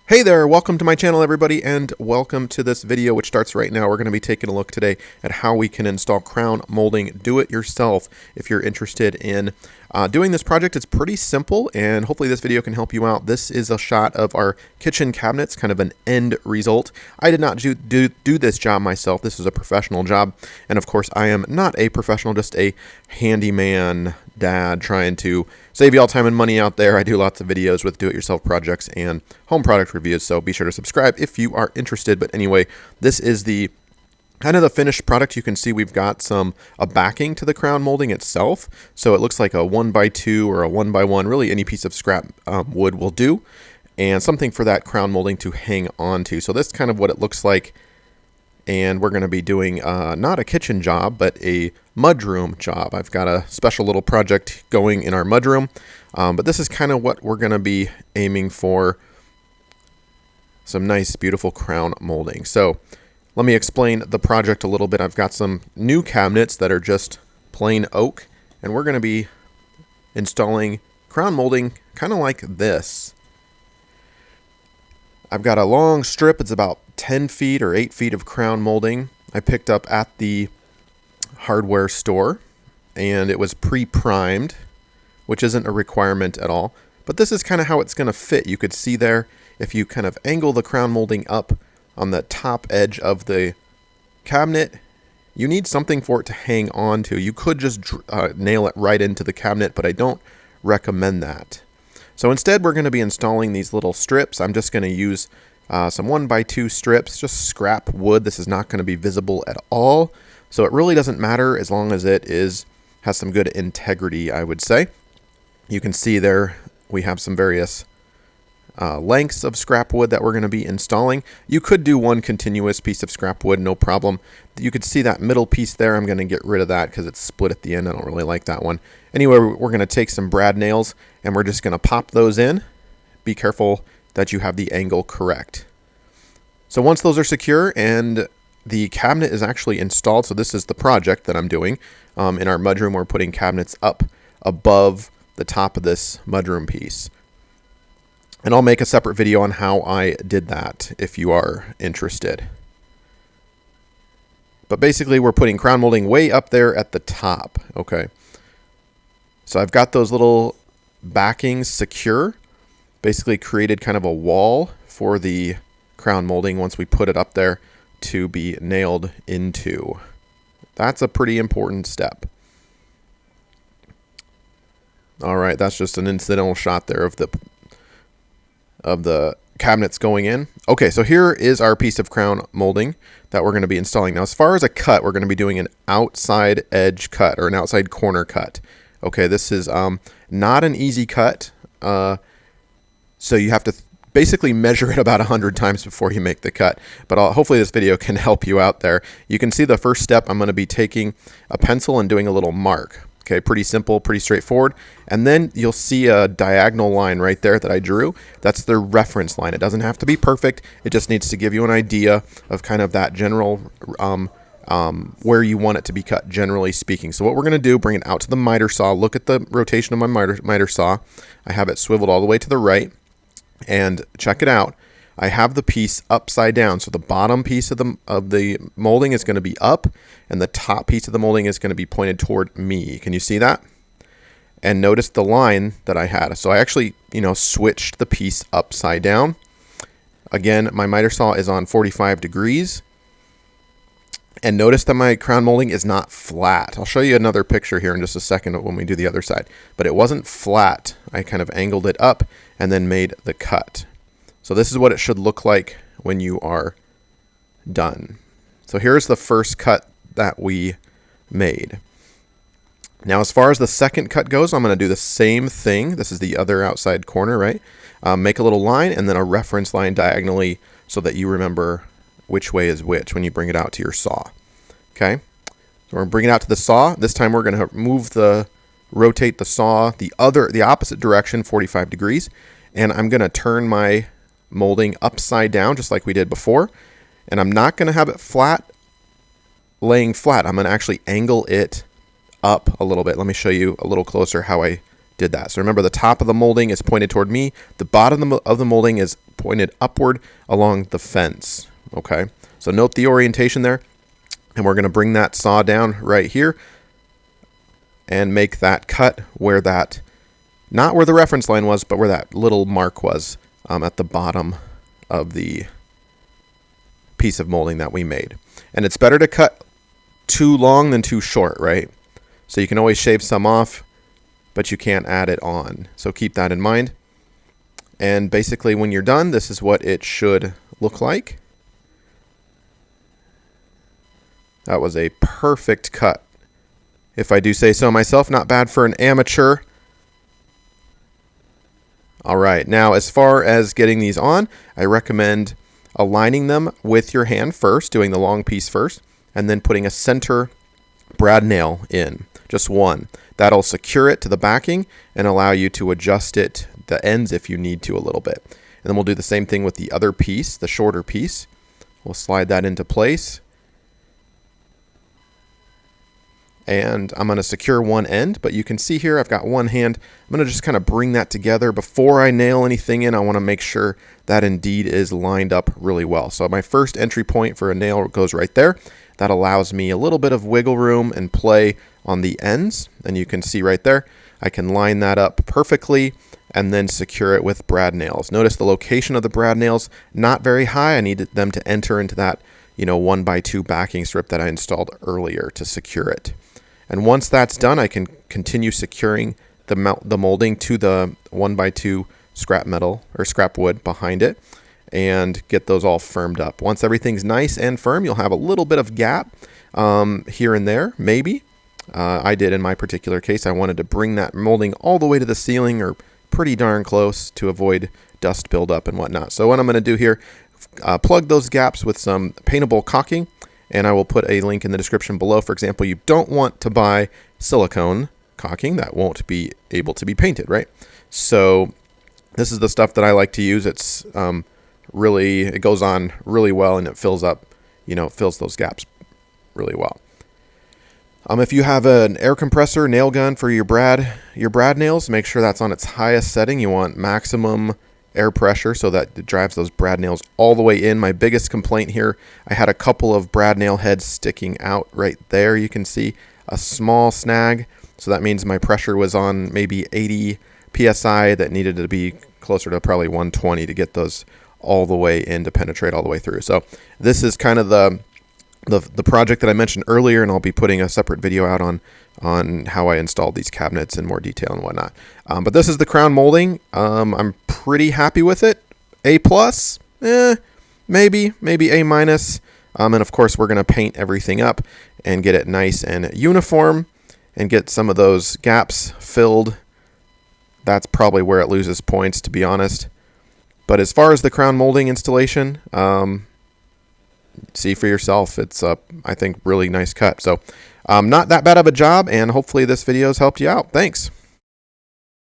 Hey there, welcome to my channel everybody, and welcome to this video which starts right now. We're going to be taking a look today at how we can install crown molding do-it-yourself. If you're interested in doing this project, it's pretty simple, and hopefully this video can help you out. This is a shot of our kitchen cabinets, kind of an end result. I did not do this job myself. This is a professional job, and of course I am not a professional, just a handyman dad trying to save you all time and money out there. I do lots of videos with do-it-yourself projects and home product reviews, so be sure to subscribe if you are interested. But anyway, this is the kind of the finished product. You can see we've got a backing to the crown molding itself, so it looks like a 1x2 or a 1x1. Really, any piece of scrap wood will do, and something for that crown molding to hang on to. So this is kind of what it looks like. And we're going to be doing not a kitchen job, but a mudroom job. I've got a special little project going in our mudroom, but this is kind of what we're going to be aiming for. Some nice, beautiful crown molding. So let me explain the project a little bit. I've got some new cabinets that are just plain oak, and we're going to be installing crown molding kind of like this. I've got a long strip. It's about 10 feet or 8 feet of crown molding I picked up at the hardware store, and it was pre-primed, which isn't a requirement at all. But this is kind of how it's going to fit. You could see there, if you kind of angle the crown molding up on the top edge of the cabinet, you need something for it to hang on to. You could just nail it right into the cabinet, but I don't recommend that. So instead, we're going to be installing these little strips. I'm just going to use some 1x2 strips, just scrap wood. This is not going to be visible at all, so it really doesn't matter as long as it has some good integrity, I would say. You can see there we have some various lengths of scrap wood that we're going to be installing. You could do one continuous piece of scrap wood, no problem. You could see that middle piece there. I'm going to get rid of that because it's split at the end. I don't really like that one. Anyway, we're going to take some brad nails and we're just going to pop those in. Be careful that you have the angle correct. So once those are secure and the cabinet is actually installed, so this is the project that I'm doing. In our mudroom, we're putting cabinets up above the top of this mudroom piece. And I'll make a separate video on how I did that if you are interested. But basically, we're putting crown molding way up there at the top. Okay. So I've got those little backings secure. Basically created kind of a wall for the crown molding once we put it up there to be nailed into. That's a pretty important step. All right, that's just an incidental shot there of the cabinets going in. Okay, so here is our piece of crown molding that we're going to be installing. Now, as far as a cut, we're going to be doing an outside edge cut or an outside corner cut. Okay, this is not an easy cut. So you have to basically measure it about 100 times before you make the cut. But hopefully this video can help you out there. You can see the first step, I'm going to be taking a pencil and doing a little mark. Okay, pretty simple, pretty straightforward. And then you'll see a diagonal line right there that I drew. That's the reference line. It doesn't have to be perfect. It just needs to give you an idea of kind of that general where you want it to be cut, generally speaking. So what we're going to do, bring it out to the miter saw. Look at the rotation of my miter saw. I have it swiveled all the way to the right. And check it out. I have the piece upside down. So the bottom piece of the molding is going to be up, and the top piece of the molding is going to be pointed toward me. Can you see that? And notice the line that I had. So I actually, switched the piece upside down. Again, my miter saw is on 45 degrees. And notice that my crown molding is not flat. I'll show you another picture here in just a second when we do the other side. But it wasn't flat. I kind of angled it up and then made the cut. So this is what it should look like when you are done. So here's the first cut that we made. Now, as far as the second cut goes, I'm going to do the same thing. This is the other outside corner, right? Make a little line and then a reference line diagonally so that you remember which way is which when you bring it out to your saw. Okay, so we're going to bring it out to the saw. This time we're going to rotate the saw the opposite direction, 45 degrees, and I'm going to turn my molding upside down just like we did before. And I'm not going to have it laying flat. I'm going to actually angle it up a little bit. Let me show you a little closer how I did that. So remember, the top of the molding is pointed toward me. The bottom of the molding is pointed upward along the fence. Okay, so note the orientation there. And we're going to bring that saw down right here and make that cut where that, not where the reference line was, but where that little mark was at the bottom of the piece of molding that we made. And it's better to cut too long than too short, right? So you can always shave some off, but you can't add it on. So keep that in mind. And basically when you're done, this is what it should look like. That was a perfect cut, if I do say so myself. Not bad for an amateur. All right, now as far as getting these on, I recommend aligning them with your hand first, doing the long piece first, and then putting a center brad nail in, just one. That'll secure it to the backing and allow you to adjust it, the ends, if you need to a little bit. And then we'll do the same thing with the other piece, the shorter piece. We'll slide that into place. And I'm going to secure one end, but you can see here I've got one hand. I'm going to just kind of bring that together. Before I nail anything in, I want to make sure that indeed is lined up really well. So my first entry point for a nail goes right there. That allows me a little bit of wiggle room and play on the ends. And you can see right there, I can line that up perfectly and then secure it with brad nails. Notice the location of the brad nails, not very high. I needed them to enter into that, 1x2 backing strip that I installed earlier to secure it. And once that's done, I can continue securing the molding to the 1x2 scrap metal or scrap wood behind it and get those all firmed up. Once everything's nice and firm, you'll have a little bit of gap here and there, maybe. I did in my particular case. I wanted to bring that molding all the way to the ceiling or pretty darn close to avoid dust buildup and whatnot. So what I'm going to do here, plug those gaps with some paintable caulking. And I will put a link in the description below. For example, you don't want to buy silicone caulking. That won't be able to be painted, right? So this is the stuff that I like to use. It's it goes on really well, and it fills up, fills those gaps really well. If you have an air compressor nail gun for your brad nails, make sure that's on its highest setting. You want maximum air pressure so that it drives those brad nails all the way in. My biggest complaint here, I had a couple of brad nail heads sticking out right there. You can see a small snag. So that means my pressure was on maybe 80 PSI that needed to be closer to probably 120 to get those all the way in to penetrate all the way through. So this is kind of the project that I mentioned earlier, and I'll be putting a separate video out on how I installed these cabinets in more detail and whatnot. But this is the crown molding. I'm pretty happy with it. A+, maybe A-. And of course, we're going to paint everything up and get it nice and uniform and get some of those gaps filled. That's probably where it loses points, to be honest. But as far as the crown molding installation, see for yourself. It's I think really nice cut. So not that bad of a job, and hopefully this video has helped you out. Thanks.